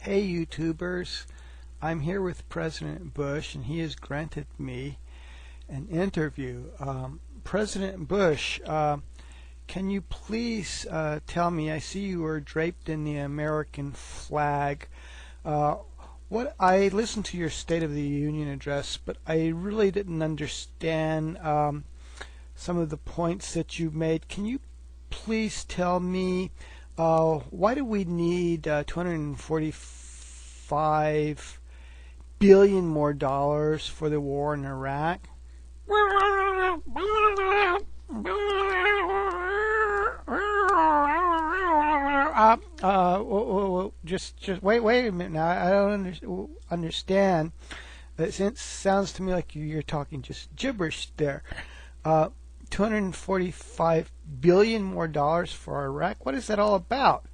Hey YouTubers, I'm here with President Bush and he has granted me an interview. President Bush, can you please tell me, I see you are draped in the American flag. What I listened to your State of the Union address, but I really didn't understand some of the points that you made. Can you please tell me why do we need $245 billion more dollars for the war in Iraq? Just wait a minute now. I don't understand. It sounds to me like you're talking just gibberish there. $245 billion more dollars for Iraq? What is that all about?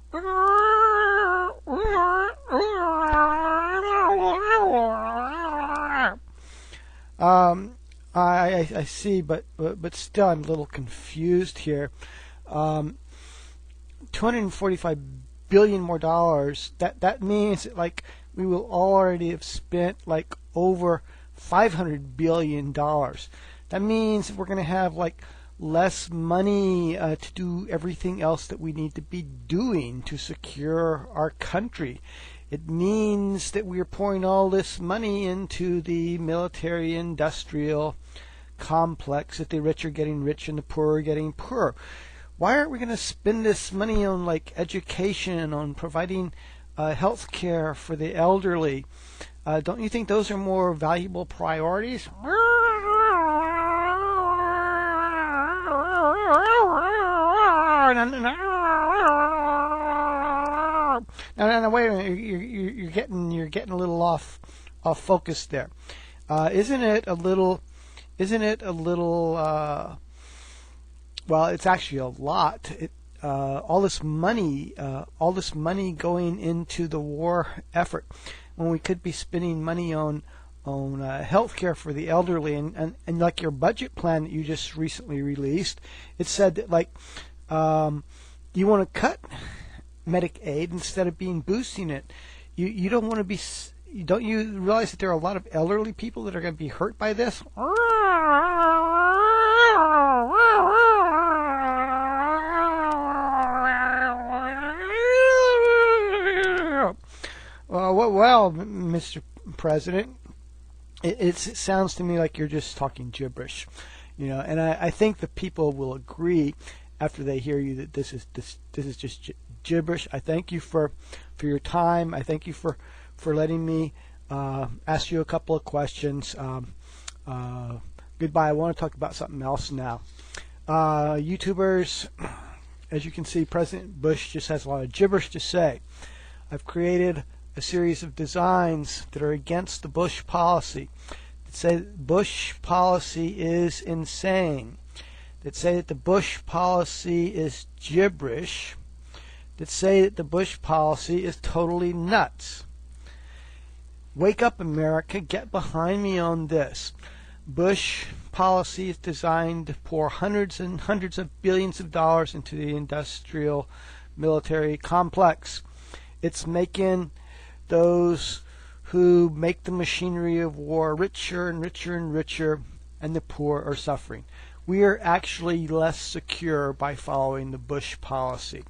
I see, but still I'm a little confused here. $245 billion more dollars. That means that, like, we will already have spent like over $500 billion. That means we're going to have like less money to do everything else that we need to be doing to secure our country. It means that we are pouring all this money into the military-industrial complex, that the rich are getting rich and the poor are getting poorer. Why aren't we going to spend this money on like education, on providing health care for the elderly? Don't you think those are more valuable priorities? No, wait a minute. You're getting a little off focus there. Isn't it a little? Well, it's actually a lot. All this money going into the war effort, when we could be spending money on health care for the elderly, and like your budget plan that you just recently released, it said that like you want to cut Medicaid instead of boosting it. You don't want to be. Don't you realize that there are a lot of elderly people that are going to be hurt by this? Well, Mr. President, it sounds to me like you're just talking gibberish, and I think the people will agree after they hear you that this is just gibberish. I thank you for your time. I thank you for letting me ask you a couple of questions. Goodbye. I want to talk about something else now. YouTubers, as you can see, President Bush just has a lot of gibberish to say. I've created a series of designs that are against the Bush policy, that say that Bush policy is insane, that say that the Bush policy is gibberish, that say that the Bush policy is totally nuts. Wake up, America. Get behind me on this. Bush policy is designed to pour hundreds and hundreds of billions of dollars into the industrial military complex. It's making those who make the machinery of war richer and richer and richer, and the poor are suffering. We are actually less secure by following the Bush policy.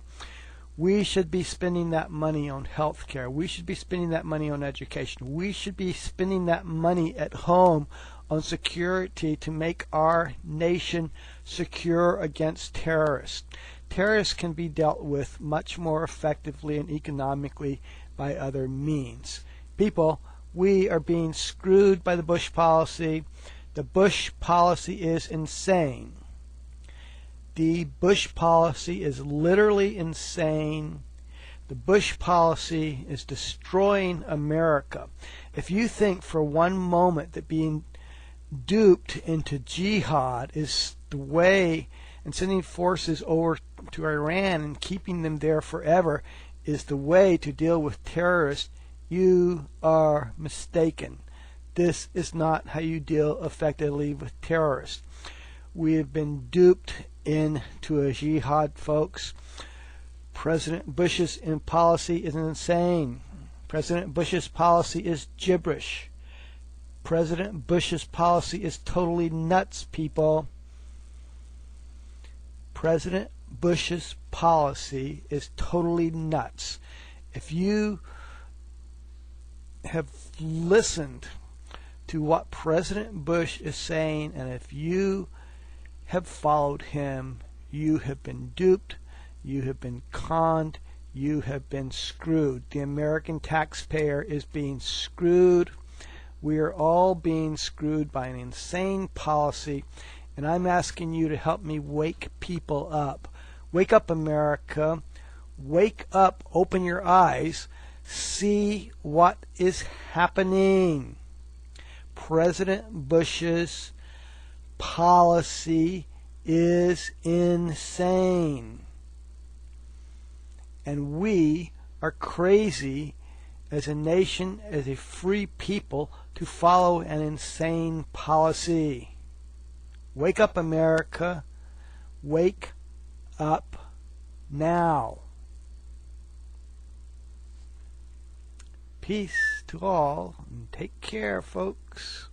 We should be spending that money on health care. We should be spending that money on education. We should be spending that money at home on security to make our nation secure against terrorists. Terrorists can be dealt with much more effectively and economically by other means. People, we are being screwed by the Bush policy. The Bush policy is insane. The Bush policy is literally insane. The Bush policy is destroying America. If you think for one moment that being duped into jihad is the way, and sending forces over to Iran and keeping them there forever is the way to deal with terrorists, you are mistaken. This is not how you deal effectively with terrorists. We have been duped into a jihad, folks. President Bush's policy is insane. President Bush's policy is gibberish. President Bush's policy is totally nuts, people. President Bush's policy is totally nuts. If you have listened to what President Bush is saying, and if you have followed him, you have been duped, you have been conned, you have been screwed. The American taxpayer is being screwed. We are all being screwed by an insane policy, and I'm asking you to help me wake people up. Wake up, America. Wake up, open your eyes, see what is happening. President Bush's policy is insane. And we are crazy as a nation, as a free people, to follow an insane policy. Wake up, America. Wake up now. Peace to all, and take care, folks.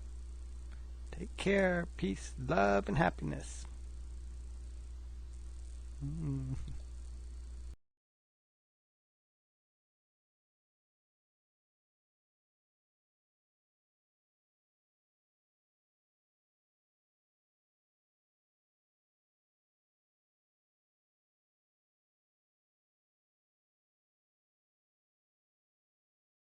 Take care. Peace, love, and happiness.